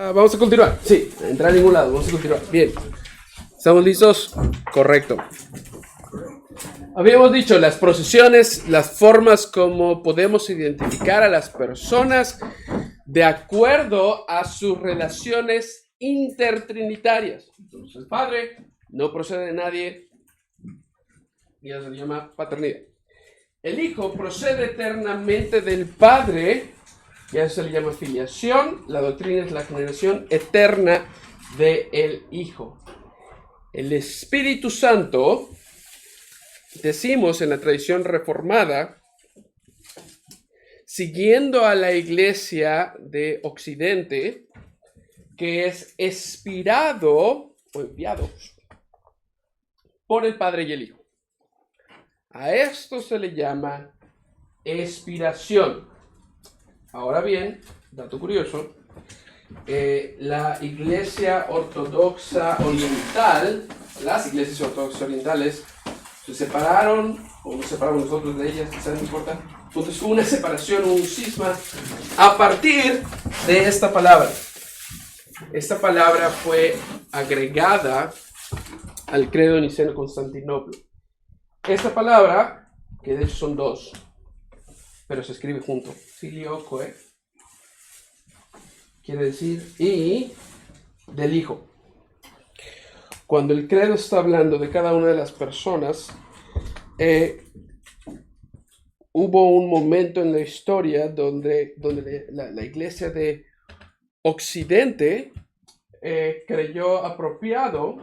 Vamos a continuar. Sí, entrar a ningún lado. Vamos a continuar. Bien. ¿Estamos listos? Correcto. Habíamos dicho las procesiones, las formas como podemos identificar a las personas de acuerdo a sus relaciones intertrinitarias. Entonces, el Padre no procede de nadie y eso se llama paternidad. El Hijo procede eternamente del Padre y a eso se le llama filiación. La doctrina es la generación eterna del Hijo. El Espíritu Santo, decimos en la tradición reformada, siguiendo a la Iglesia de Occidente, que es inspirado o enviado por el Padre y el Hijo. A esto se le llama expiración. Ahora bien, dato curioso, la Iglesia Ortodoxa Oriental, las iglesias ortodoxas orientales, se separaron, o nos separamos nosotros de ellas, quizás no importa. Entonces hubo una separación, un cisma, a partir de esta palabra. Esta palabra fue agregada al credo niceno Constantinopla. Esta palabra, que de hecho son dos, pero se escribe junto, filioque, quiere decir y del Hijo. Cuando el credo está hablando de cada una de las personas, hubo un momento en la historia donde la iglesia de Occidente creyó apropiado,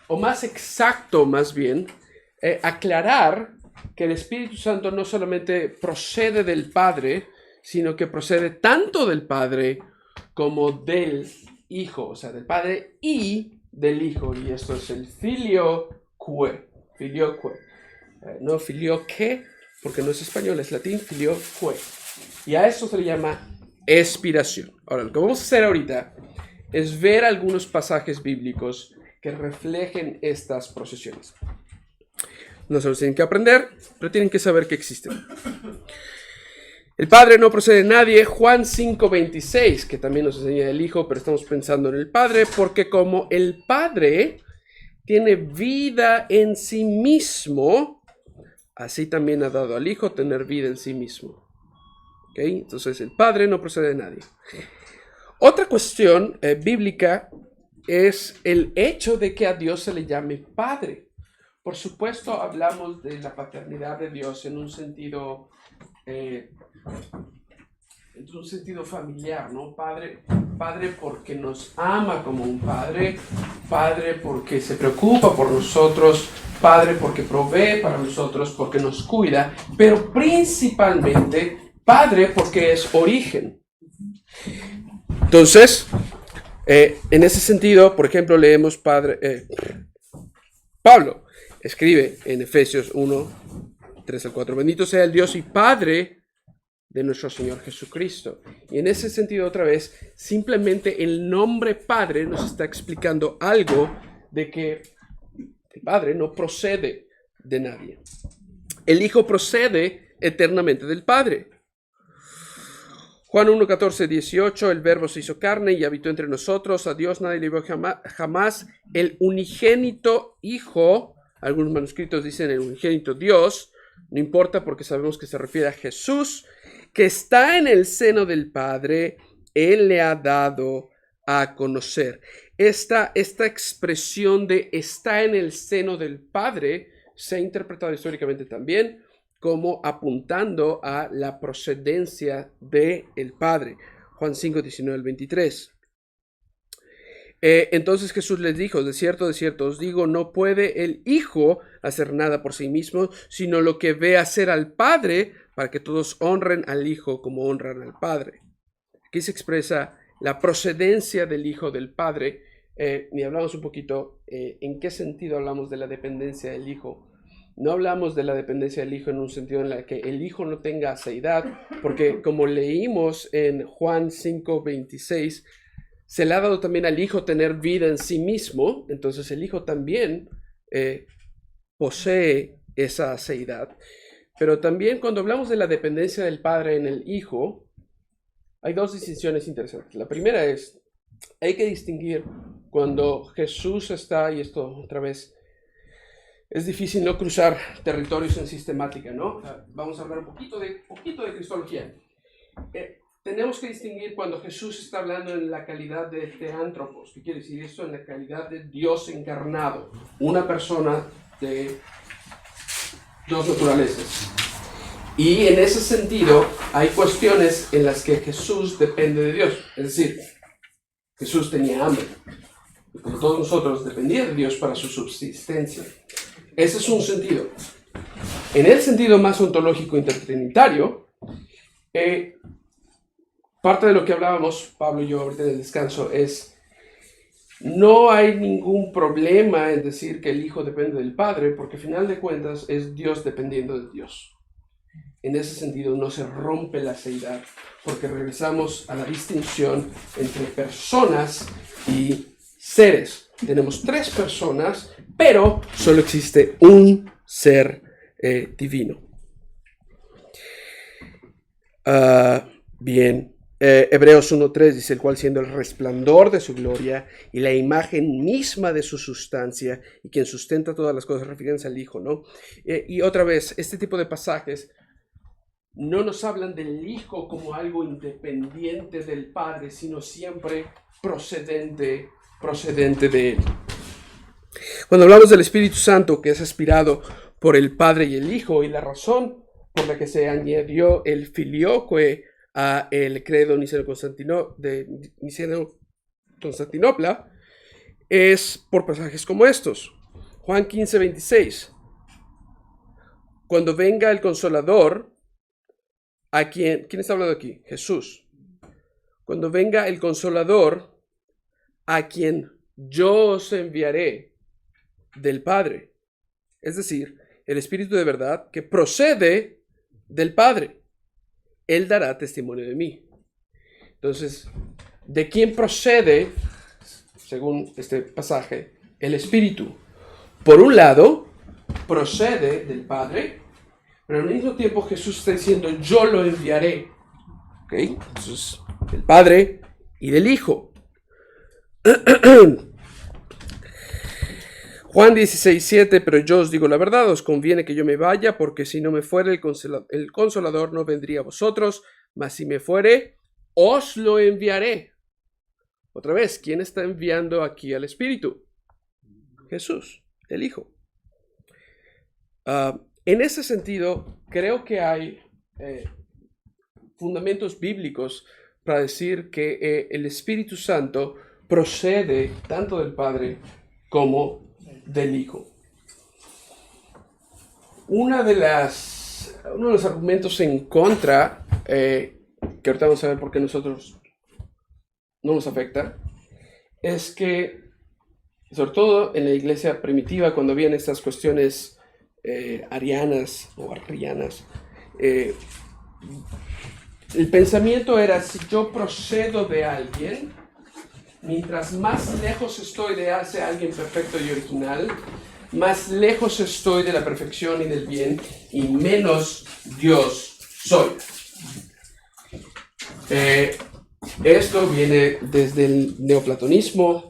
o más exacto más bien, aclarar que el Espíritu Santo no solamente procede del Padre, sino que procede tanto del Padre como del Hijo, o sea, del Padre y del Hijo, y esto es el filioque, no filioque, porque no es español, es latín, filioque, y a eso se le llama expiración. Ahora, lo que vamos a hacer ahorita es ver algunos pasajes bíblicos que reflejen estas procesiones. No se los tienen que aprender, pero tienen que saber que existen. El Padre no procede de nadie, Juan 5:26, que también nos enseña el Hijo, pero estamos pensando en el Padre, porque como el Padre tiene vida en sí mismo, así también ha dado al Hijo tener vida en sí mismo. ¿Okay? Entonces el Padre no procede de nadie. Otra cuestión bíblica es el hecho de que a Dios se le llame Padre. Por supuesto, hablamos de la paternidad de Dios en un sentido familiar, ¿no? Padre porque nos ama como un padre, Padre porque se preocupa por nosotros, Padre porque provee para nosotros, porque nos cuida, pero principalmente Padre porque es origen. Entonces, en ese sentido, por ejemplo, leemos Pablo escribe en Efesios 1, 3 al 4, bendito sea el Dios y Padre de nuestro Señor Jesucristo. Y en ese sentido, otra vez, simplemente el nombre Padre nos está explicando algo de que el Padre no procede de nadie. El Hijo procede eternamente del Padre. Juan 1, 14, 18, el Verbo se hizo carne y habitó entre nosotros. A Dios nadie le vio jamás. El unigénito Hijo, algunos manuscritos dicen el unigénito Dios, no importa porque sabemos que se refiere a Jesús, que está en el seno del Padre, Él le ha dado a conocer. Esta expresión de está en el seno del Padre se ha interpretado históricamente también como apuntando a la procedencia del Padre. Juan 5, 19 al 23. Entonces Jesús les dijo, de cierto os digo, no puede el Hijo hacer nada por sí mismo, sino lo que ve hacer al Padre, para que todos honren al Hijo como honran al Padre. Aquí se expresa la procedencia del Hijo del Padre, y hablamos un poquito en qué sentido hablamos de la dependencia del Hijo. No hablamos de la dependencia del Hijo en un sentido en el que el Hijo no tenga aseidad, porque como leímos en Juan 5:26, se le ha dado también al Hijo tener vida en sí mismo, entonces el Hijo también posee esa aseidad. Pero también cuando hablamos de la dependencia del Padre en el Hijo, hay dos distinciones interesantes. La primera es hay que distinguir cuando Jesús está, y esto otra vez, es difícil no cruzar territorios en sistemática, ¿no? Vamos a hablar un poquito de cristología. Tenemos que distinguir cuando Jesús está hablando en la calidad de teántropos. ¿Qué quiere decir esto? En la calidad de Dios encarnado, una persona de dos naturalezas. Y en ese sentido hay cuestiones en las que Jesús depende de Dios. Es decir, Jesús tenía hambre. Y como todos nosotros, dependía de Dios para su subsistencia. Ese es un sentido. En el sentido más ontológico intertrinitario, parte de lo que hablábamos, Pablo y yo, ahorita en el descanso, es no hay ningún problema en decir que el Hijo depende del Padre, porque al final de cuentas es Dios dependiendo de Dios. En ese sentido no se rompe la seidad, porque regresamos a la distinción entre personas y seres. Tenemos tres personas, pero solo existe un ser divino. Bien. Hebreos 1:3 dice, el cual siendo el resplandor de su gloria y la imagen misma de su sustancia y quien sustenta todas las cosas, refiriéndose al Hijo, ¿no? Y otra vez, este tipo de pasajes no nos hablan del Hijo como algo independiente del Padre, sino siempre procedente de Él. Cuando hablamos del Espíritu Santo, que es aspirado por el Padre y el Hijo, y la razón por la que se añadió el filioque a el credo niceno-constantinopla, es por pasajes como estos. Juan 15:26. Cuando venga el Consolador, ¿quién está hablando aquí? Jesús. Cuando venga el Consolador, a quien yo os enviaré del Padre. Es decir, el Espíritu de verdad que procede del Padre. Él dará testimonio de mí. Entonces, ¿de quién procede, según este pasaje, el Espíritu? Por un lado, procede del Padre, pero al mismo tiempo Jesús está diciendo, yo lo enviaré. ¿Ok? Entonces, del Padre y del Hijo. Juan 16:7, pero yo os digo la verdad, os conviene que yo me vaya, porque si no me fuere el Consolador no vendría a vosotros, mas si me fuere, os lo enviaré. Otra vez, ¿quién está enviando aquí al Espíritu? Jesús, el Hijo. En ese sentido, creo que hay fundamentos bíblicos para decir que el Espíritu Santo procede tanto del Padre como del Hijo. Uno de los argumentos en contra, que ahorita vamos a ver por qué nosotros no nos afecta, es que, sobre todo en la iglesia primitiva, cuando habían estas cuestiones arianas o arrianas, el pensamiento era, si yo procedo de alguien, mientras más lejos estoy de ser alguien perfecto y original, más lejos estoy de la perfección y del bien, y menos Dios soy. Esto viene desde el neoplatonismo,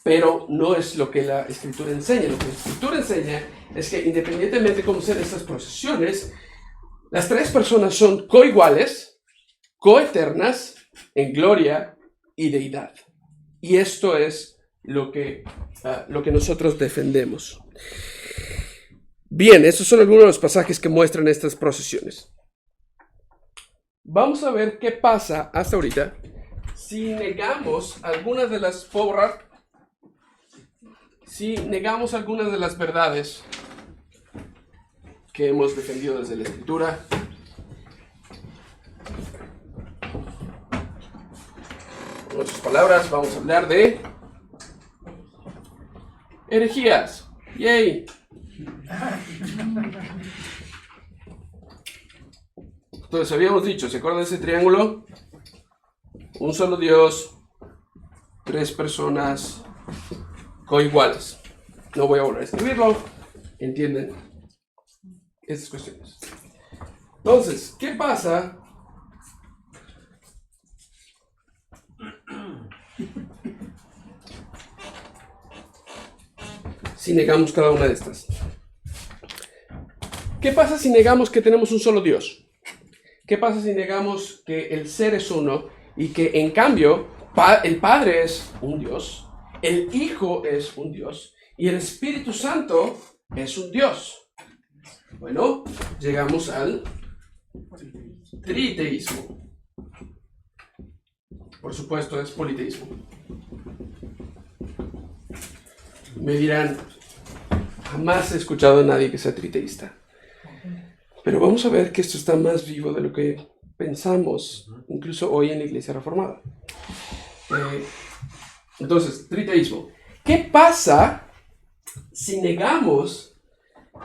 pero no es lo que la Escritura enseña. Lo que la Escritura enseña es que independientemente de cómo sean estas procesiones, las tres personas son coiguales, coeternas, en gloria y deidad. Y esto es lo que nosotros defendemos. Bien, estos son algunos de los pasajes que muestran estas procesiones. Vamos a ver qué pasa hasta ahorita si negamos algunas de las verdades que hemos defendido desde la Escritura. En otras palabras, vamos a hablar de herejías. ¡Yay! Entonces, habíamos dicho, ¿se acuerdan de ese triángulo? Un solo Dios, tres personas coiguales. No voy a volver a escribirlo. ¿Entienden estas cuestiones? Entonces, ¿qué pasa si negamos cada una de estas? ¿Qué pasa si negamos que tenemos un solo Dios? ¿Qué pasa si negamos que el ser es uno y que en cambio el Padre es un Dios, el Hijo es un Dios y el Espíritu Santo es un Dios? Bueno, llegamos al triteísmo. Por supuesto, es politeísmo. Me dirán, jamás he escuchado a nadie que sea triteísta. Pero vamos a ver que esto está más vivo de lo que pensamos, incluso hoy en la Iglesia Reformada. Entonces, triteísmo. ¿Qué pasa si negamos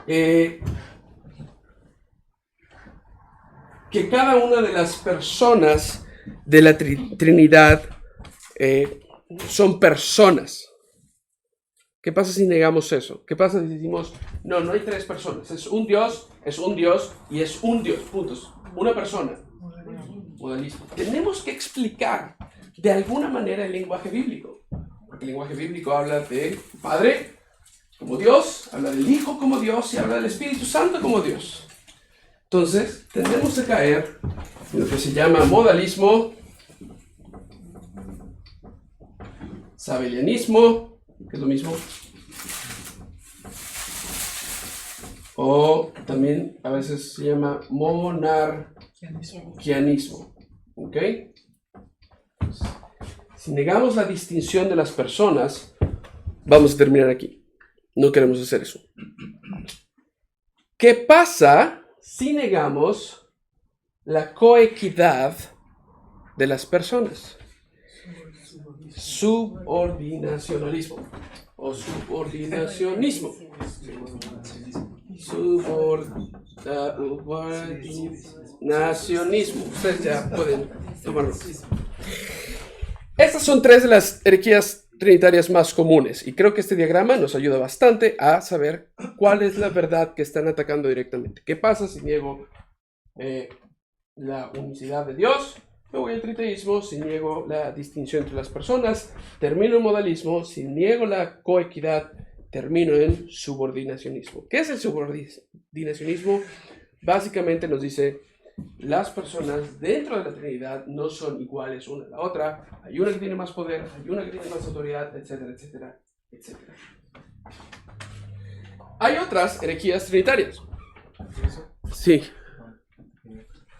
que cada una de las personas de la Trinidad son personas? ¿Qué pasa si negamos eso? ¿Qué pasa si decimos, no hay tres personas, es un Dios y es un Dios, puntos, una persona? Modalismo. Tenemos que explicar de alguna manera el lenguaje bíblico, porque el lenguaje bíblico habla del Padre como Dios, habla del Hijo como Dios y habla del Espíritu Santo como Dios. Entonces, tendremos que caer en lo que se llama modalismo, sabellianismo, que es lo mismo, o también a veces se llama monarquianismo. ¿Ok? Si negamos la distinción de las personas, vamos a terminar aquí. No queremos hacer eso. ¿Qué pasa si negamos la coequidad de las personas? Subordinacionalismo o subordinacionismo. Subordinacionismo. Ustedes ya pueden tomarlo. Estas son tres de las herejías trinitarias más comunes y creo que este diagrama nos ayuda bastante a saber cuál es la verdad que están atacando directamente. ¿Qué pasa si niego la unicidad de Dios? Me voy al triteísmo. Si niego la distinción entre las personas, termino en modalismo. Si niego la coequidad, termino en subordinacionismo. ¿Qué es el subordinacionismo? Básicamente nos dice, las personas dentro de la Trinidad no son iguales una a la otra. Hay una que tiene más poder, hay una que tiene más autoridad, etcétera, etcétera, etcétera. Hay otras herejías trinitarias. Sí.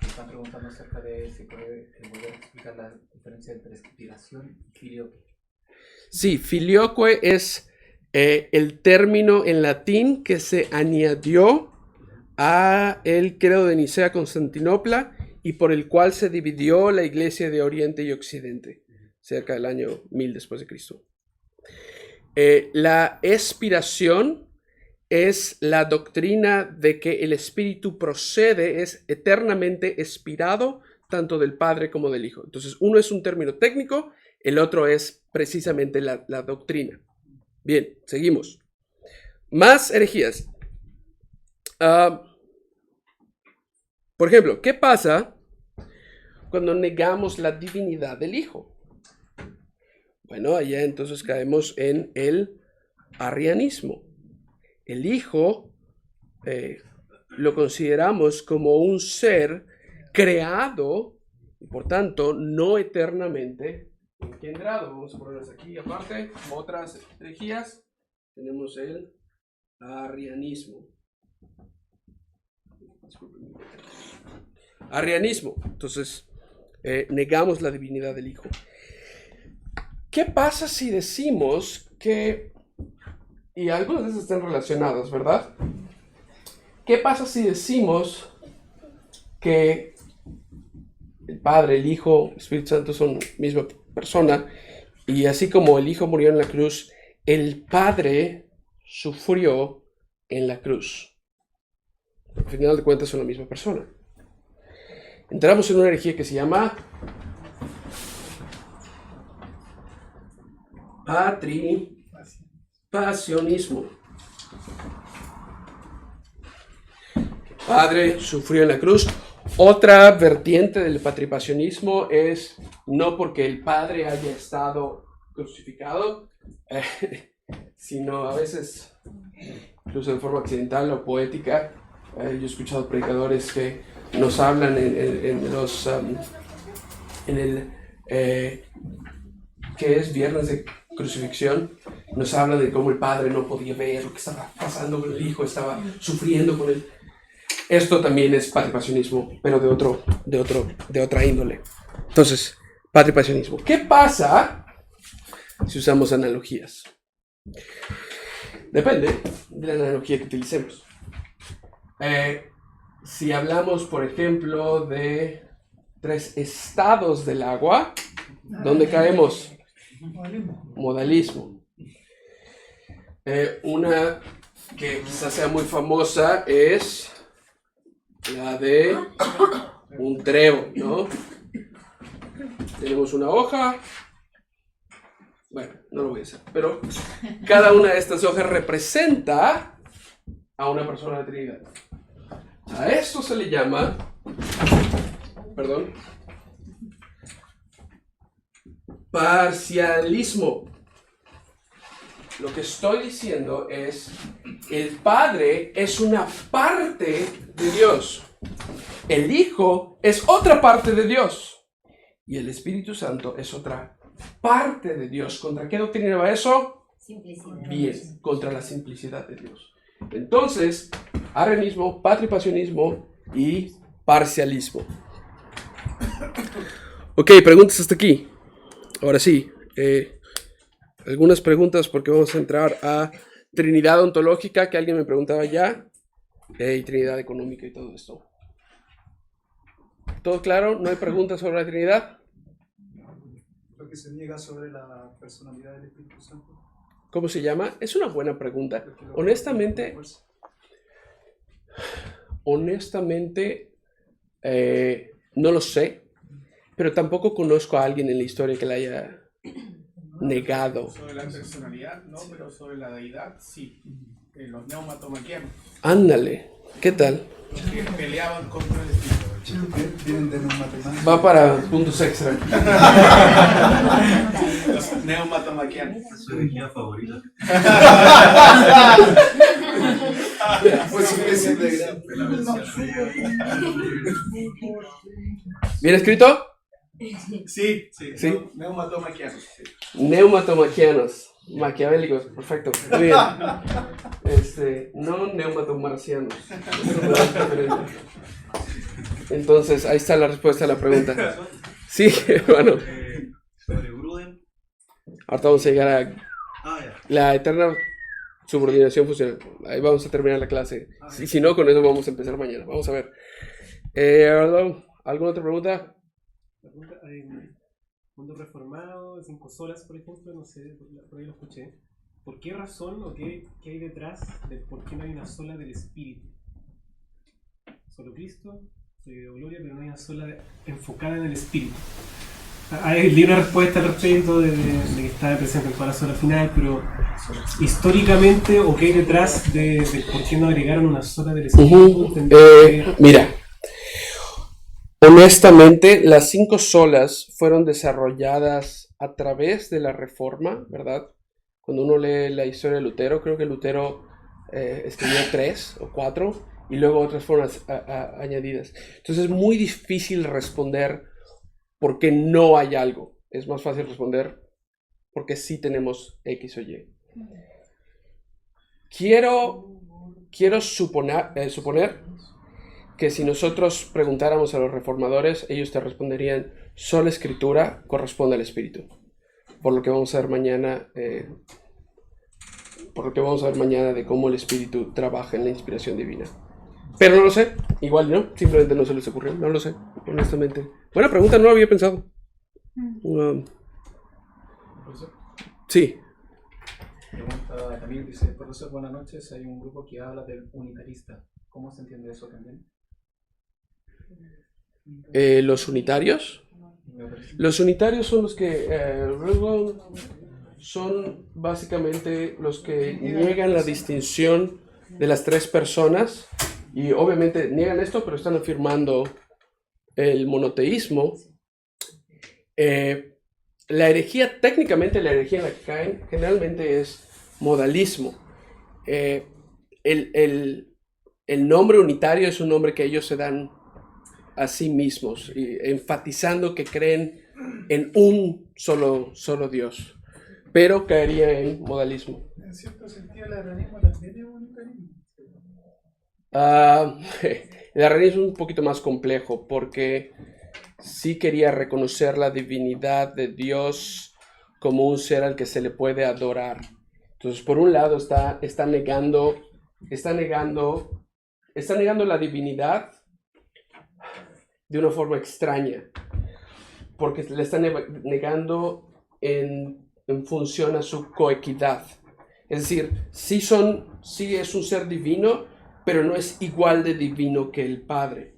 Están preguntando acerca de si puede volver a explicar la diferencia entre inspiración y filioque. Sí, filioque es el término en latín que se añadió a el credo de Nicea Constantinopla y por el cual se dividió la iglesia de Oriente y Occidente, cerca del año 1000 después de Cristo. La expiración es la doctrina de que el Espíritu procede, es eternamente expirado, tanto del Padre como del Hijo. Entonces, uno es un término técnico, el otro es precisamente la doctrina. Bien, seguimos. Más herejías. Por ejemplo, ¿qué pasa cuando negamos la divinidad del Hijo? Bueno, allá entonces caemos en el arrianismo. El Hijo lo consideramos como un ser creado y por tanto no eternamente engendrado. Vamos a ponerlas aquí aparte. Otras herejías. Tenemos el arrianismo. Arrianismo. Entonces, negamos la divinidad del Hijo. ¿Qué pasa si decimos que, y algunas de esas están relacionadas, ¿verdad? ¿Qué pasa si decimos que el Padre, el Hijo, el Espíritu Santo son misma persona y así como el Hijo murió en la cruz, el Padre sufrió en la cruz? Al final de cuentas son la misma persona. Entramos en una herejía que se llama patripacionismo. Padre sufrió en la cruz. Otra vertiente del patripacionismo es no porque el Padre haya estado crucificado, sino a veces incluso de forma accidental o poética. Yo he escuchado predicadores que nos hablan en el que es viernes de crucifixión, nos habla de cómo el padre no podía ver lo que estaba pasando con el hijo, estaba sufriendo con él. Esto también es patripasionismo, pero de otra índole. Entonces, patripasionismo. ¿Qué pasa si usamos analogías? Depende de la analogía que utilicemos. Si hablamos, por ejemplo, de 3 estados del agua, ¿dónde caemos? Modalismo. Una que quizás sea muy famosa es la de un trébol, ¿no? Tenemos una hoja. Bueno, no lo voy a hacer, pero cada una de estas hojas representa a una persona de la Trinidad. A esto se le llama, parcialismo. Lo que estoy diciendo es, el Padre es una parte de Dios, el Hijo es otra parte de Dios y el Espíritu Santo es otra parte de Dios. ¿Contra qué doctrina va eso? Simplicidad. Bien, contra la simplicidad de Dios. Entonces, arrianismo, patripasionismo y parcialismo. Ok, preguntas hasta aquí. Ahora sí, algunas preguntas porque vamos a entrar a Trinidad ontológica, que alguien me preguntaba ya, y Trinidad económica y todo esto. ¿Todo claro? ¿No hay preguntas sobre la Trinidad? Lo que se niega sobre la personalidad del Espíritu Santo. ¿Cómo se llama? Es una buena pregunta. Honestamente, no lo sé, pero tampoco conozco a alguien en la historia que la haya negado. Sobre la personalidad, no, pero sobre la deidad, sí. Los neumatomaquianos, Ándale, ¿qué tal? que peleaban contra el espíritu. Vienen de los matemáticos. Va para puntos extra. Los neumatomaquianos. Su energía favorita. Pues sí, de gran. De la versión ¿Bien escrito? Sí. Sí. Neumatomaquianos. Sí. Neumatomaquianos. Maquiavélicos, perfecto. Muy bien. No neumatomarcianos. Es diferente. Entonces, ahí está la respuesta a la pregunta. Sí, hermano. Sobre Gruden. Ahorita vamos a llegar a Ya. la eterna subordinación funcional. Ahí vamos a terminar la clase. Si no, con eso vamos a empezar mañana. Vamos a ver. ¿Alguna otra pregunta? Mundo reformado, 5 solas, por ejemplo, no sé, por ahí lo escuché. ¿Por qué razón o qué hay detrás de por qué no hay una sola del Espíritu? Solo Cristo, de gloria, pero no hay una sola enfocada en el Espíritu. Leí una respuesta al respecto de que estaba presente en toda la sola final, pero históricamente, ¿o qué hay detrás de por qué no agregaron una sola del Espíritu? Mira. Honestamente, las 5 solas fueron desarrolladas a través de la Reforma, ¿verdad? Cuando uno lee la historia de Lutero, creo que Lutero escribió 3 o 4 y luego otras fueron añadidas. Entonces es muy difícil responder por qué no hay algo. Es más fácil responder porque sí tenemos X o Y. Quiero suponer que si nosotros preguntáramos a los reformadores, ellos te responderían, sola escritura corresponde al Espíritu. Por lo que vamos a ver mañana, de cómo el Espíritu trabaja en la inspiración divina. Pero no lo sé, igual no, simplemente no se les ocurrió, no lo sé, honestamente. Buena pregunta, no lo había pensado. Sí. Pregunta también, dice, profesor, buenas noches, hay un grupo que habla del unitarista. ¿Cómo se entiende eso también? Los unitarios. Los unitarios son los que son básicamente los que niegan la distinción de las 3 personas y obviamente niegan esto, pero están afirmando el monoteísmo. La herejía, técnicamente la herejía en la que caen generalmente es modalismo. el nombre unitario es un nombre que ellos se dan a sí mismos, y enfatizando que creen en un solo Dios, pero caería en modalismo. En cierto sentido, el arrianismo también es un unitarismo. El arrianismo es un poquito más complejo porque sí quería reconocer la divinidad de Dios como un ser al que se le puede adorar. Entonces, por un lado está negando la divinidad de una forma extraña, porque le está negando en función a su coequidad. Es decir, sí es un ser divino, pero no es igual de divino que el Padre.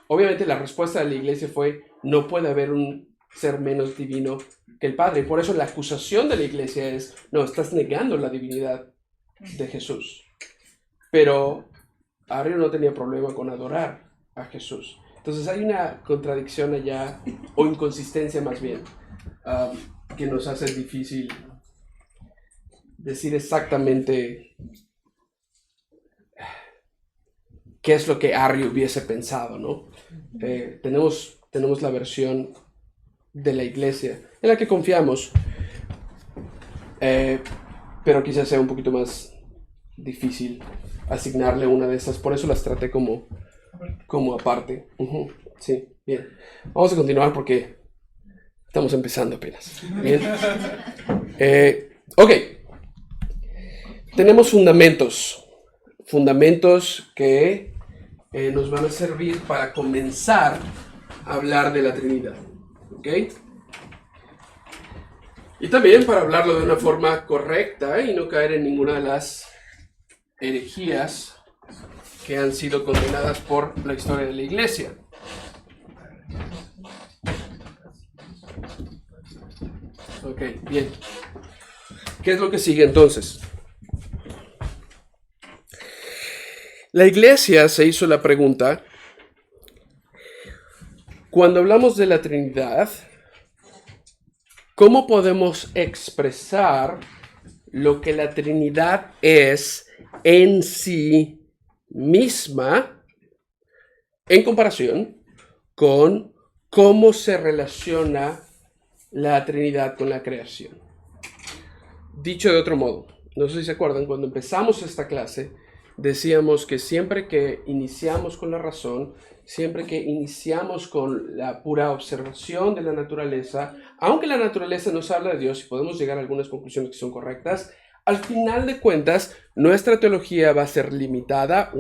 Obviamente la respuesta de la iglesia fue: no puede haber un ser menos divino que el Padre. Y por eso la acusación de la iglesia es: no, estás negando la divinidad de Jesús. Pero Arrio no tenía problema con adorar a Jesús. Entonces hay una contradicción allá, o inconsistencia más bien, que nos hace difícil decir exactamente qué es lo que Arrio hubiese pensado, ¿no? Tenemos la versión de la iglesia en la que confiamos, pero quizás sea un poquito más difícil asignarle una de esas. Por eso las traté como aparte. Sí, bien. Vamos a continuar porque estamos empezando apenas. Bien. Ok. Tenemos fundamentos que nos van a servir para comenzar a hablar de la Trinidad. ¿Ok? Y también para hablarlo de una forma correcta y no caer en ninguna de las herejías que han sido condenadas por la historia de la iglesia. Ok, bien. ¿Qué es lo que sigue entonces? La iglesia se hizo la pregunta: cuando hablamos de la Trinidad, ¿cómo podemos expresar lo que la Trinidad es en sí misma en comparación con cómo se relaciona la Trinidad con la creación? Dicho de otro modo, no sé si se acuerdan, cuando empezamos esta clase decíamos que siempre que iniciamos con la razón, siempre que iniciamos con la pura observación de la naturaleza, aunque la naturaleza nos habla de Dios y podemos llegar a algunas conclusiones que son correctas, al final de cuentas nuestra teología va a ser limitada,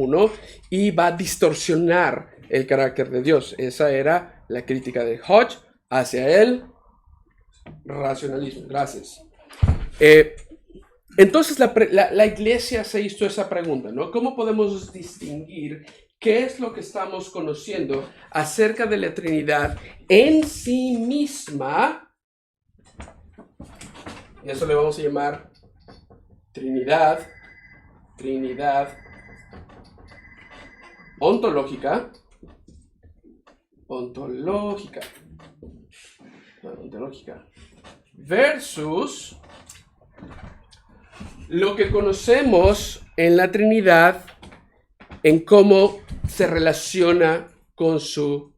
y va a distorsionar el carácter de Dios. Esa era la crítica de Hodge hacia el racionalismo. Gracias. Entonces la iglesia se hizo esa pregunta, ¿no? ¿Cómo podemos distinguir qué es lo que estamos conociendo acerca de la Trinidad en sí misma? Y eso le vamos a llamar Trinidad ontológica, versus lo que conocemos en la Trinidad en cómo se relaciona con su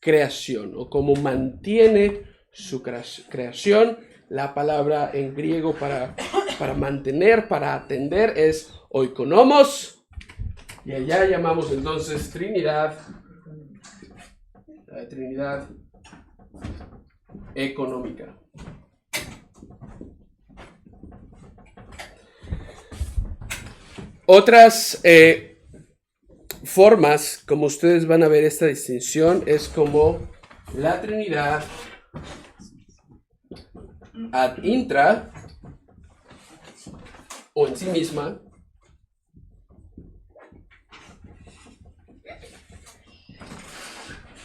creación o cómo mantiene su creación. La palabra en griego para mantener, para atender es oikonomos, y allá llamamos entonces Trinidad económica. Otras formas, como ustedes van a ver esta distinción, es como la Trinidad ad intra o en sí misma,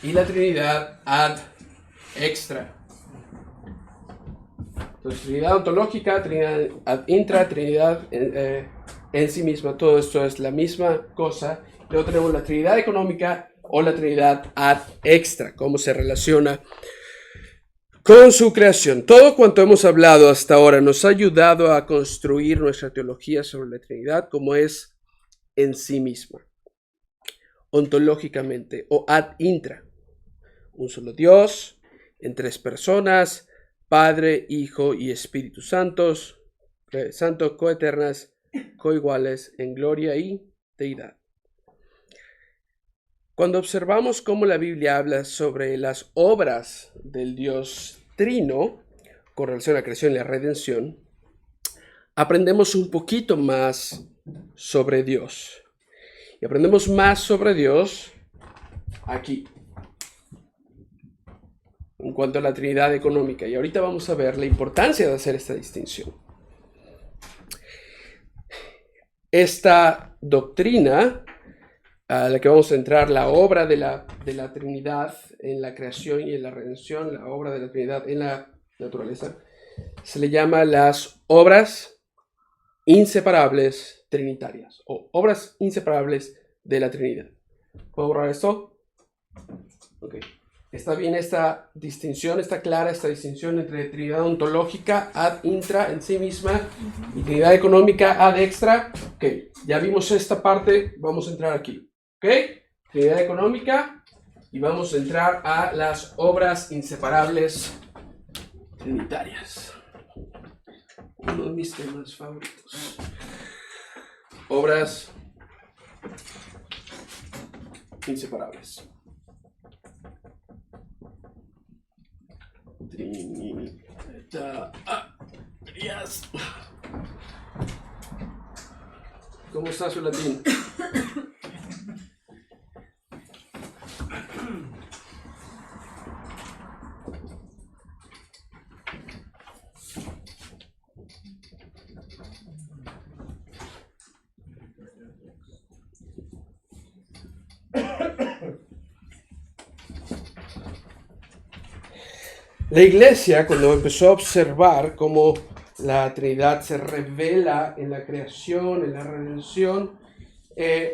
y la Trinidad ad extra. Entonces, Trinidad ontológica, Trinidad ad intra, Trinidad en sí misma, todo esto es la misma cosa. Luego tenemos la Trinidad económica o la Trinidad ad extra, cómo se relaciona con su creación. Todo cuanto hemos hablado hasta ahora nos ha ayudado a construir nuestra teología sobre la Trinidad como es en sí misma, ontológicamente o ad intra. Un solo Dios, en tres personas, Padre, Hijo y Espíritu Santo, coeternas, coiguales en gloria y deidad. Cuando observamos cómo la Biblia habla sobre las obras del Dios Trino con relación a la creación y la redención, aprendemos un poquito más sobre Dios. Y aprendemos más sobre Dios aquí, en cuanto a la Trinidad económica. Y ahorita vamos a ver la importancia de hacer esta distinción. Esta doctrina a la que vamos a entrar, la obra de la Trinidad en la creación y en la redención, la obra de la Trinidad en la naturaleza, se le llama las obras inseparables trinitarias o obras inseparables de la Trinidad. ¿Puedo borrar esto? Ok. ¿Está bien esta distinción? ¿Está clara esta distinción entre Trinidad ontológica ad intra en sí misma y Trinidad económica ad extra? Ok, ya vimos esta parte, vamos a entrar aquí. ¿Ok? Trinidad económica y vamos a entrar a las obras inseparables trinitarias. Uno de mis temas favoritos. Obras inseparables. Trinitarias. ¿Cómo está su latín? La iglesia, cuando empezó a observar cómo la Trinidad se revela en la creación, en la redención,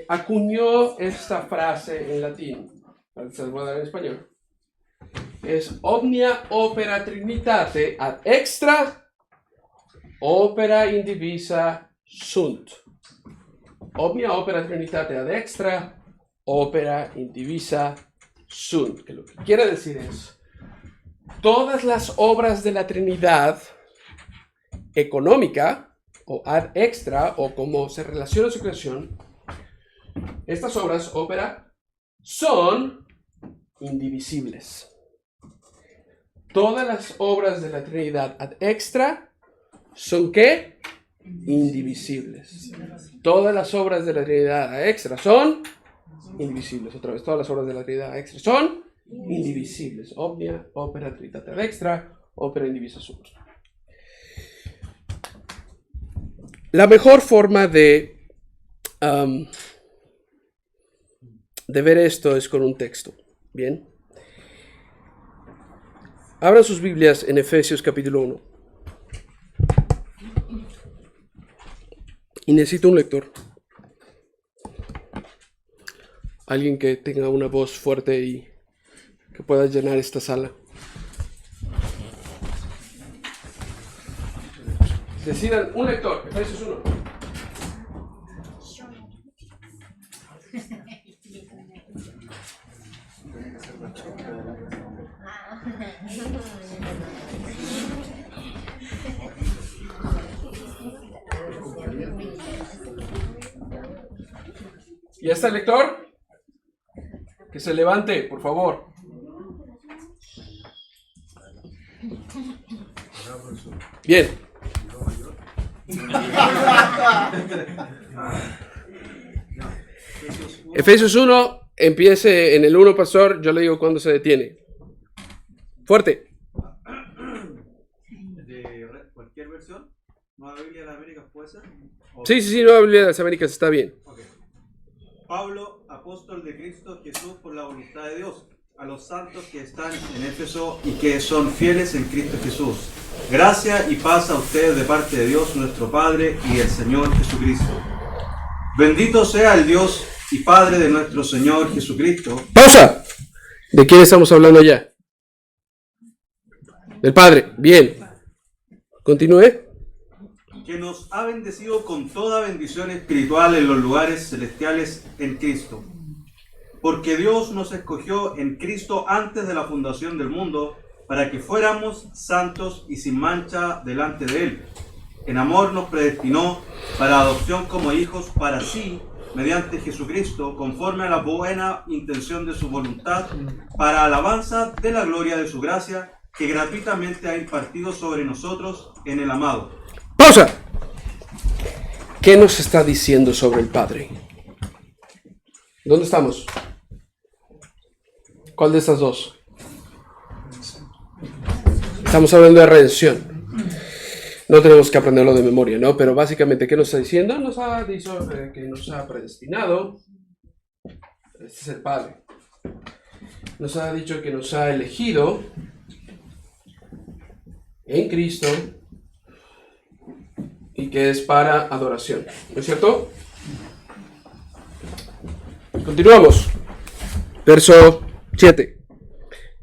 acuñó esta frase en latín, se las voy a dar en español. Es omnia opera trinitate ad extra opera indivisa sunt. Omnia opera trinitate ad extra opera indivisa sunt. Que lo que quiere decir es, todas las obras de la Trinidad económica o ad extra o como se relaciona a su creación, estas obras, ópera, son indivisibles. Todas las obras de la Trinidad ad extra son ¿qué? Indivisibles. Todas las obras de la Trinidad ad extra son indivisibles. Otra vez, todas las obras de la Trinidad ad extra son indivisibles. Omnia opera trinitate ad extra opera indivisa sunt. La mejor forma de ver esto es con un texto. Bien. Abran sus Biblias en Efesios capítulo 1. Y necesito un lector. Alguien que tenga una voz fuerte y que pueda llenar esta sala. Decidan un lector, Efesios 1. ¿Y está el lector? Que se levante, por favor. Bien. Efesios 1, empiece en el 1, pastor. Yo le digo cuándo se detiene. Fuerte. ¿De cualquier versión? ¿Nueva Biblia de las Américas puede ser? Sí, Nueva Biblia de las Américas está bien. Okay. Pablo, apóstol de Cristo Jesús por la voluntad de Dios, a los santos que están en Éfeso y que son fieles en Cristo Jesús. Gracia y paz a ustedes de parte de Dios nuestro Padre y el Señor Jesucristo. Bendito sea el Dios y Padre de nuestro Señor Jesucristo. ¡Pausa! ¿De quién estamos hablando ya? Del Padre. Bien. Continúe. Que nos ha bendecido con toda bendición espiritual en los lugares celestiales en Cristo. Porque Dios nos escogió en Cristo antes de la fundación del mundo, para que fuéramos santos y sin mancha delante de Él. En amor nos predestinó para adopción como hijos para sí, mediante Jesucristo, conforme a la buena intención de su voluntad, para alabanza de la gloria de su gracia, que gratuitamente ha impartido sobre nosotros en el amado. ¡Pausa! ¿Qué nos está diciendo sobre el Padre? ¿Dónde estamos? ¿Cuál de estas dos? Estamos hablando de redención. No tenemos que aprenderlo de memoria, ¿no? Pero básicamente, ¿qué nos está diciendo? Nos ha dicho que nos ha predestinado. Este es el Padre. Nos ha dicho que nos ha elegido en Cristo y que es para adoración. ¿No es cierto? Continuamos. Verso 7.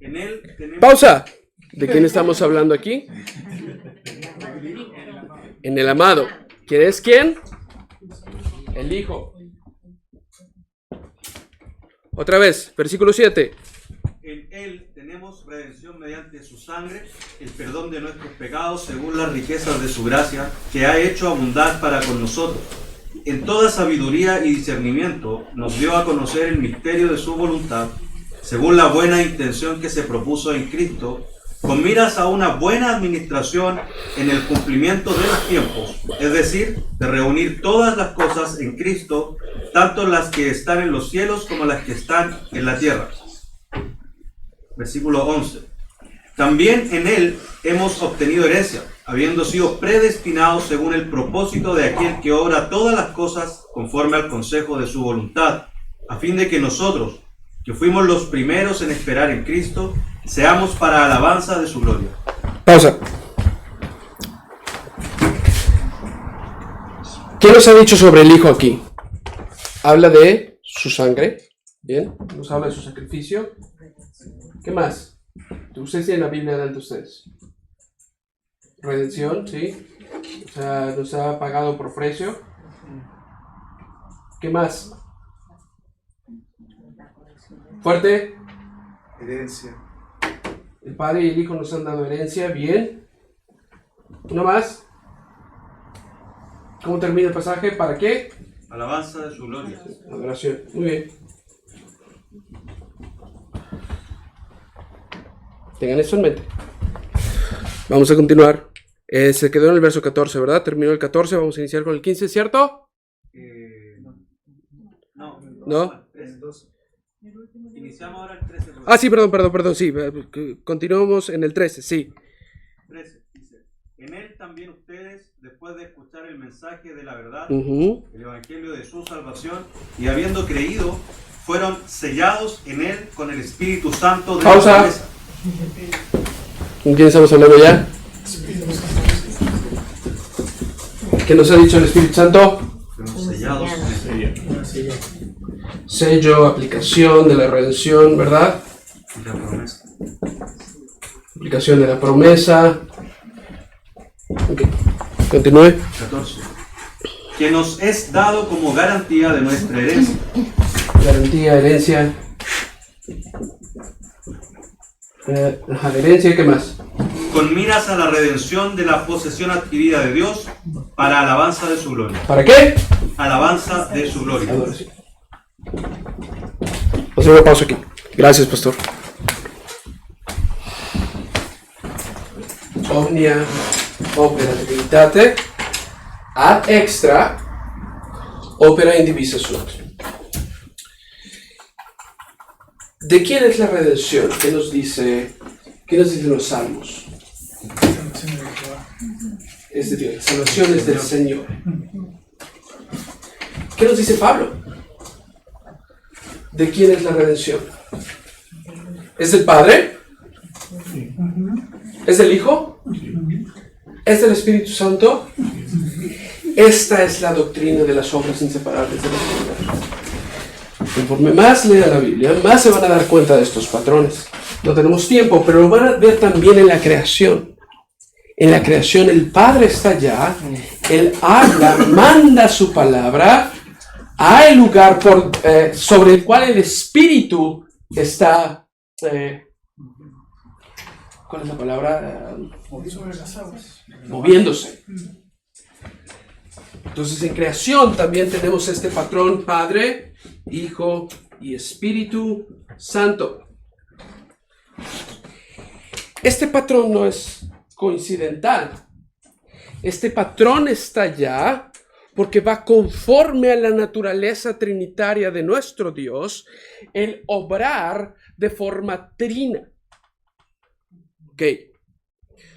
En él tenemos... ¡Pausa! ¿De quién estamos hablando aquí? En el amado. ¿Quién es quién? El Hijo. Otra vez, versículo 7. En él tenemos redención mediante su sangre, el perdón de nuestros pecados según las riquezas de su gracia, que ha hecho abundar para con nosotros. En toda sabiduría y discernimiento nos dio a conocer el misterio de su voluntad, según la buena intención que se propuso en Cristo, con miras a una buena administración en el cumplimiento de los tiempos, es decir, de reunir todas las cosas en Cristo, tanto las que están en los cielos como las que están en la tierra. Versículo 11. También en él hemos obtenido herencia, habiendo sido predestinados según el propósito de aquel que obra todas las cosas conforme al consejo de su voluntad, a fin de que nosotros, que fuimos los primeros en esperar en Cristo, seamos para alabanza de su gloria. Pausa. ¿Qué nos ha dicho sobre el Hijo aquí? Habla de su sangre. Bien. Nos habla de su sacrificio. ¿Qué más? Ustedes tienen la Biblia delante de ustedes. Redención, ¿sí? O sea, nos ha pagado por precio. ¿Qué más? Fuerte. Herencia. El Padre y el Hijo nos han dado herencia. Bien. ¿Uno más? ¿Cómo termina el pasaje? ¿Para qué? Alabanza de su gloria. Adoración. Muy bien. Tengan eso en mente. Vamos a continuar. Se quedó en el verso 14, ¿verdad? Terminó el 14. Vamos a iniciar con el 15, ¿cierto? ¿No? El 12. Iniciamos ahora el 13. Ah, sí, perdón, sí. Continuamos en el 13, sí. 13, dice. En él también ustedes, después de escuchar el mensaje de la verdad, Uh-huh. el evangelio de su salvación, y habiendo creído, fueron sellados en él con el Espíritu Santo de Pausa. la promesa. ¿Con quién estamos hablando ya? ¿Qué nos ha dicho el Espíritu Santo? Fueron sellados en él. Sello, aplicación de la redención, ¿verdad? Y la promesa. Aplicación de la promesa. Ok, continúe. 14. Que nos es dado como garantía de nuestra herencia. Garantía, herencia. Herencia, ¿qué más? Con miras a la redención de la posesión adquirida de Dios para alabanza de su gloria. ¿Para qué? Alabanza de su gloria. Adoración. Vamos a hacer una pausa aquí. Gracias, pastor. Omnia opera divinitate ad extra opera in divisa sunt. ¿De quién es la redención? ¿Qué nos dicen los salmos? Es de Dios. La salvación es del Señor. ¿Qué nos dice Pablo? ¿De quién es la redención? ¿Es del Padre? ¿Es del Hijo? ¿Es del Espíritu Santo? Esta es la doctrina de las obras inseparables de la Trinidad. Conforme más lea la Biblia, más se van a dar cuenta de estos patrones. no tenemos tiempo, pero lo van a ver también en la creación. En la creación el Padre está allá, Él habla, manda su palabra, hay lugar sobre el cual el Espíritu está, ¿cuál es la palabra? Sobre las aguas. Moviéndose. Entonces en creación también tenemos este patrón Padre, Hijo y Espíritu Santo. Este patrón no es coincidental. Este patrón está allá porque va conforme a la naturaleza trinitaria de nuestro Dios, el obrar de forma trina. Ok.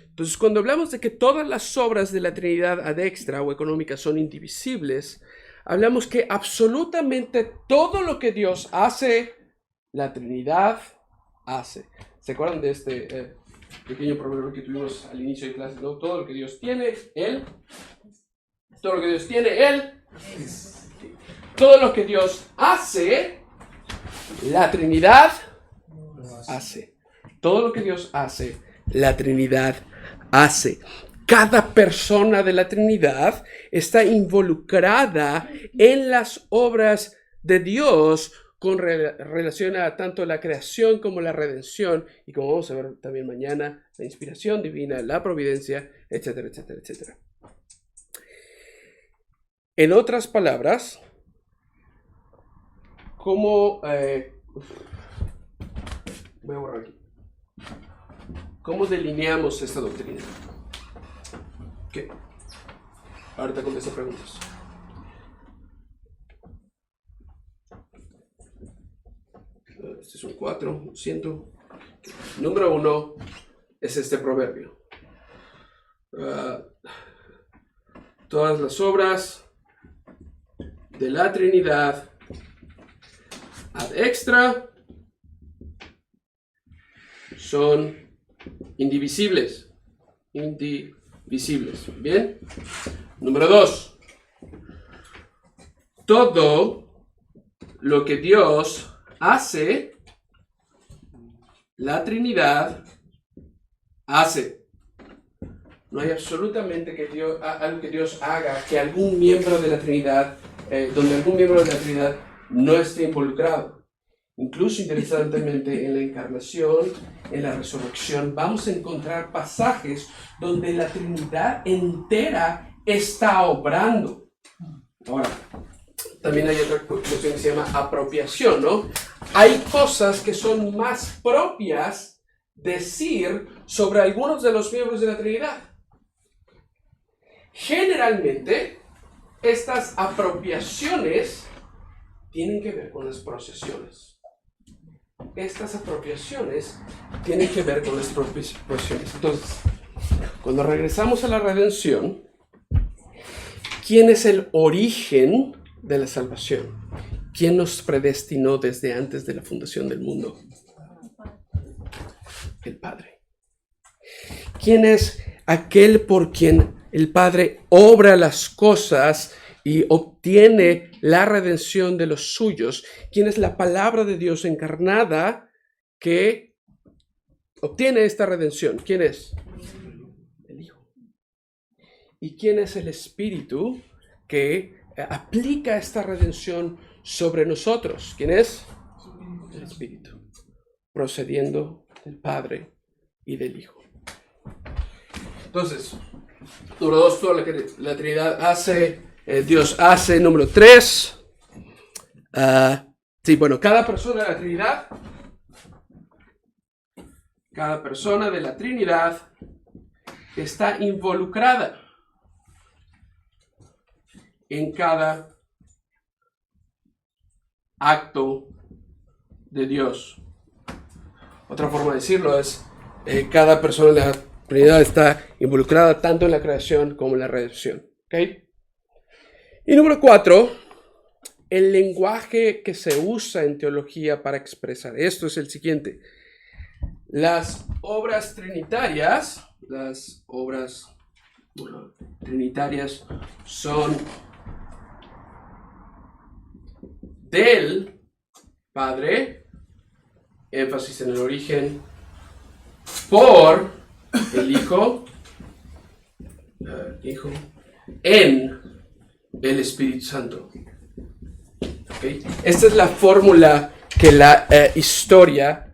Entonces, cuando hablamos de que todas las obras de la Trinidad ad extra o económica son indivisibles, hablamos que absolutamente todo lo que Dios hace, la Trinidad hace. ¿Se acuerdan de este pequeño proverbio que tuvimos al inicio de clase? ¿No? Todo lo que Dios tiene, Él. Todo lo que Dios tiene, Él. Todo lo que Dios hace, la Trinidad hace. Todo lo que Dios hace, la Trinidad hace. Cada persona de la Trinidad está involucrada en las obras de Dios con relación a tanto la creación como la redención y, como vamos a ver también mañana, la inspiración divina, la providencia, etcétera, etcétera, etcétera. En otras palabras, ¿cómo voy a borrar aquí? ¿Cómo delineamos esta doctrina? ¿Qué? Ahorita contesto preguntas. Este es un 4, un 100. Número 1 es este proverbio. Todas las obras de la Trinidad ad extra son indivisibles. Indivisibles. Bien. Número 2. Todo lo que Dios hace, la Trinidad hace. No hay absolutamente algo que Dios haga que algún miembro de la Trinidad, donde algún miembro de la Trinidad no esté involucrado. Incluso interesantemente en la encarnación, en la resurrección, vamos a encontrar pasajes donde la Trinidad entera está obrando. Ahora, también hay otra cuestión que se llama apropiación, ¿no? Hay cosas que son más propias decir sobre algunos de los miembros de la Trinidad. Generalmente, estas apropiaciones tienen que ver con las procesiones. Estas apropiaciones tienen que ver con las procesiones. Entonces, cuando regresamos a la redención, ¿quién es el origen de la salvación? ¿Quién nos predestinó desde antes de la fundación del mundo? El Padre. ¿Quién es aquel por quien el Padre obra las cosas y obtiene la redención de los suyos? ¿Quién es la palabra de Dios encarnada que obtiene esta redención? ¿Quién es? El Hijo. ¿Y quién es el Espíritu que aplica esta redención sobre nosotros? ¿Quién es? El Espíritu, procediendo del Padre y del Hijo. Entonces, número 2, todo lo que la Trinidad hace, Dios hace. Número 3, cada persona de la Trinidad está involucrada en cada acto de Dios. Otra forma de decirlo es, cada persona de la Trinidad está involucrada tanto en la creación como en la redención. ¿Okay? Y número 4, el lenguaje que se usa en teología para expresar esto es el siguiente. Las obras trinitarias son del Padre, énfasis en el origen, por el Hijo, en el Espíritu Santo. ¿Okay? Esta es la fórmula que la historia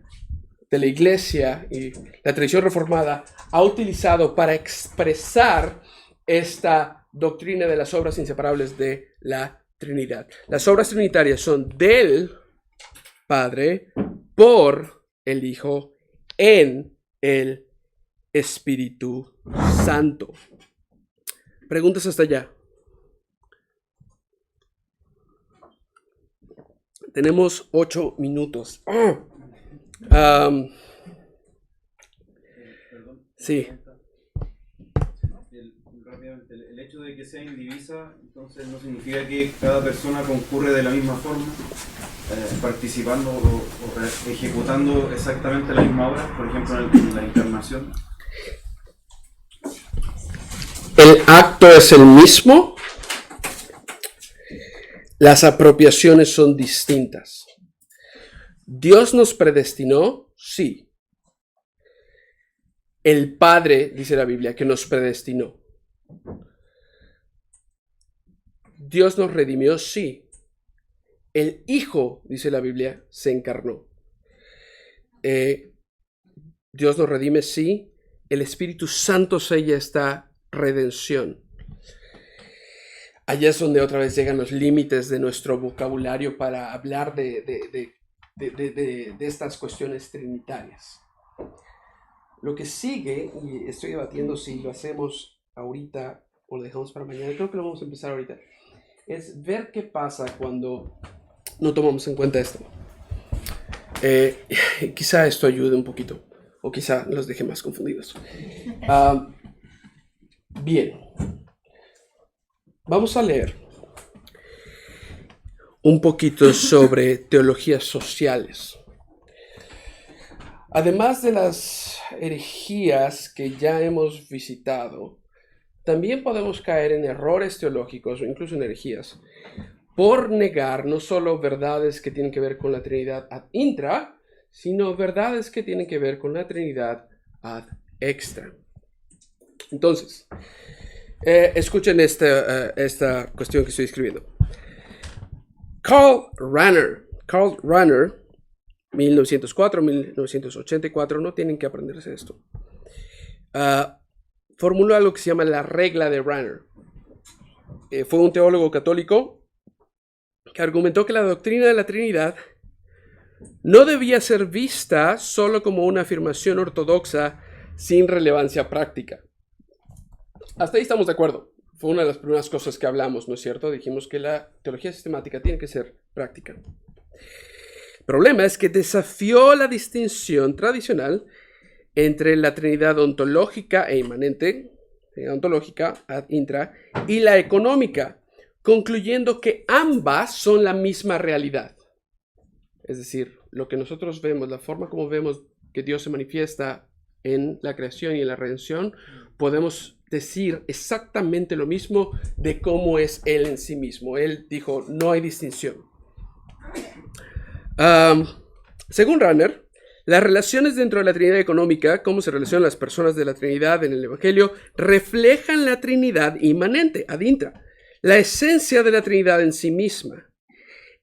de la Iglesia y la tradición reformada ha utilizado para expresar esta doctrina de las obras inseparables de la Trinidad. Las obras trinitarias son del Padre, por el Hijo, en el Espíritu Santo. Preguntas hasta allá. Tenemos 8 minutos. Sí. Rápidamente, el hecho de que sea indivisa, entonces no significa que cada persona concurre de la misma forma, participando o ejecutando exactamente la misma obra, por ejemplo en la encarnación. El acto es el mismo. Las apropiaciones son distintas. ¿Dios nos predestinó? Sí. El Padre, dice la Biblia, que nos predestinó. ¿Dios nos redimió? Sí. El Hijo, dice la Biblia, se encarnó. ¿Dios nos redime? Sí. El Espíritu Santo sella esta redención. Allá es donde otra vez llegan los límites de nuestro vocabulario para hablar de estas cuestiones trinitarias. Lo que sigue, y estoy debatiendo si lo hacemos ahorita o lo dejamos para mañana, creo que lo vamos a empezar ahorita, es ver qué pasa cuando no tomamos en cuenta esto. Quizá esto ayude un poquito, o quizá los deje más confundidos. Bien. Vamos a leer un poquito sobre teologías sociales. Además de las herejías que ya hemos visitado, también podemos caer en errores teológicos o incluso en herejías por negar no solo verdades que tienen que ver con la Trinidad ad intra, sino verdades que tienen que ver con la Trinidad ad extra. Entonces, escuchen esta cuestión que estoy escribiendo. Karl Rahner, 1904-1984, no tienen que aprenderse esto, formuló algo que se llama la regla de Rahner. Fue un teólogo católico que argumentó que la doctrina de la Trinidad no debía ser vista solo como una afirmación ortodoxa sin relevancia práctica. Hasta ahí estamos de acuerdo. Fue una de las primeras cosas que hablamos, ¿no es cierto? Dijimos que la teología sistemática tiene que ser práctica. El problema es que desafió la distinción tradicional entre la Trinidad ontológica e inmanente, ontológica ad intra, y la económica, concluyendo que ambas son la misma realidad. Es decir, lo que nosotros vemos, la forma como vemos que Dios se manifiesta en la creación y en la redención, podemos decir exactamente lo mismo de cómo es Él en sí mismo. Él dijo, no hay distinción. Según Rahner, las relaciones dentro de la Trinidad económica, cómo se relacionan las personas de la Trinidad en el Evangelio, reflejan la Trinidad inmanente, ad intra, la esencia de la Trinidad en sí misma.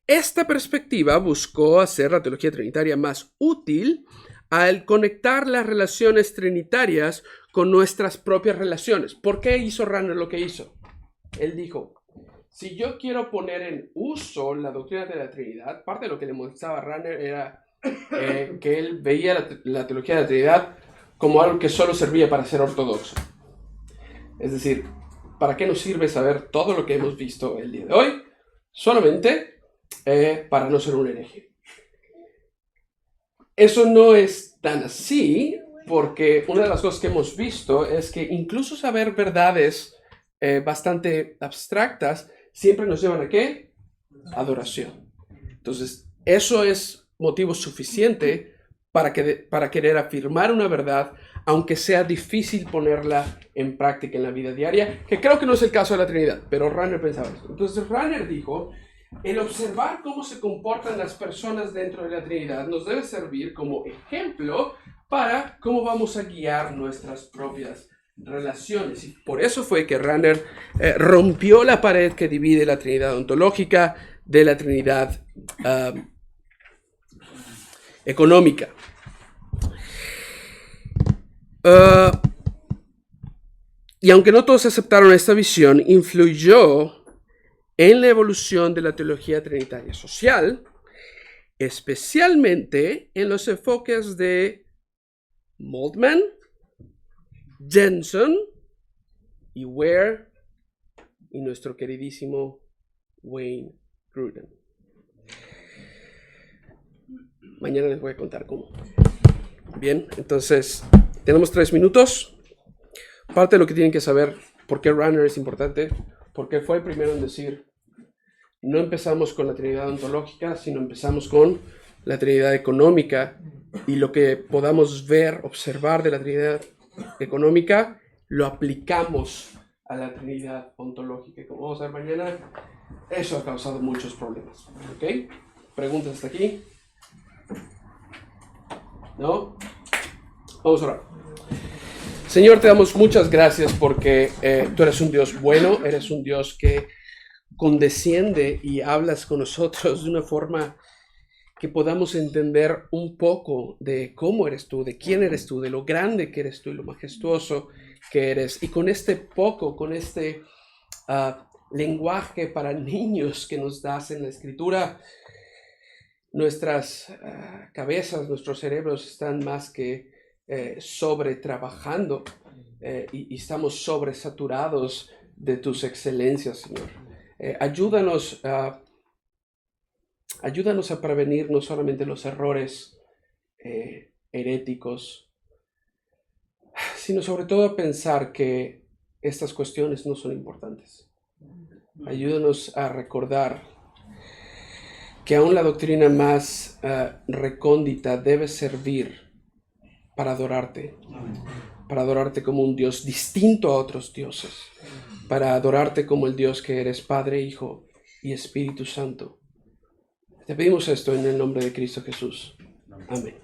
Esta perspectiva buscó hacer la teología trinitaria más útil al conectar las relaciones trinitarias con nuestras propias relaciones. ¿Por qué hizo Rahner lo que hizo? Él dijo, si yo quiero poner en uso la doctrina de la Trinidad, parte de lo que le molestaba a Rahner era que él veía la teología de la Trinidad como algo que solo servía para ser ortodoxo. Es decir, ¿para qué nos sirve saber todo lo que hemos visto el día de hoy? Solamente para no ser un hereje. Eso no es tan así, porque una de las cosas que hemos visto es que incluso saber verdades bastante abstractas siempre nos llevan ¿a qué? Adoración. Entonces, eso es motivo suficiente para querer afirmar una verdad, aunque sea difícil ponerla en práctica en la vida diaria, que creo que no es el caso de la Trinidad, pero Rahner pensaba esto. Entonces, Rahner dijo, el observar cómo se comportan las personas dentro de la Trinidad nos debe servir como ejemplo para cómo vamos a guiar nuestras propias relaciones. Y por eso fue que Rahner rompió la pared que divide la Trinidad ontológica de la Trinidad económica. Y aunque no todos aceptaron esta visión, influyó en la evolución de la teología trinitaria social, especialmente en los enfoques de Moltmann, Jensen y Ware y nuestro queridísimo Wayne Grudem. Mañana les voy a contar cómo. Bien, entonces tenemos 3 minutos. Parte de lo que tienen que saber, por qué Rahner es importante, porque fue el primero en decir, no empezamos con la Trinidad ontológica, sino empezamos con la Trinidad económica, y lo que podamos ver, observar de la Trinidad económica, lo aplicamos a la Trinidad ontológica. Como vamos a ver mañana, eso ha causado muchos problemas. ¿Ok? ¿Preguntas hasta aquí? ¿No? Vamos a orar. Señor, te damos muchas gracias porque tú eres un Dios bueno, eres un Dios que condesciende y hablas con nosotros de una forma que podamos entender un poco de cómo eres tú, de quién eres tú, de lo grande que eres tú y lo majestuoso que eres. Y con este poco, con este lenguaje para niños que nos das en la Escritura, nuestras cabezas, nuestros cerebros están más que sobre trabajando y estamos sobresaturados de tus excelencias, Señor. Ayúdanos a prevenir no solamente los errores heréticos, sino sobre todo a pensar que estas cuestiones no son importantes. Ayúdanos a recordar que aún la doctrina más recóndita debe servir para adorarte como un Dios distinto a otros dioses, para adorarte como el Dios que eres Padre, Hijo y Espíritu Santo. Te pedimos esto en el nombre de Cristo Jesús. Amén.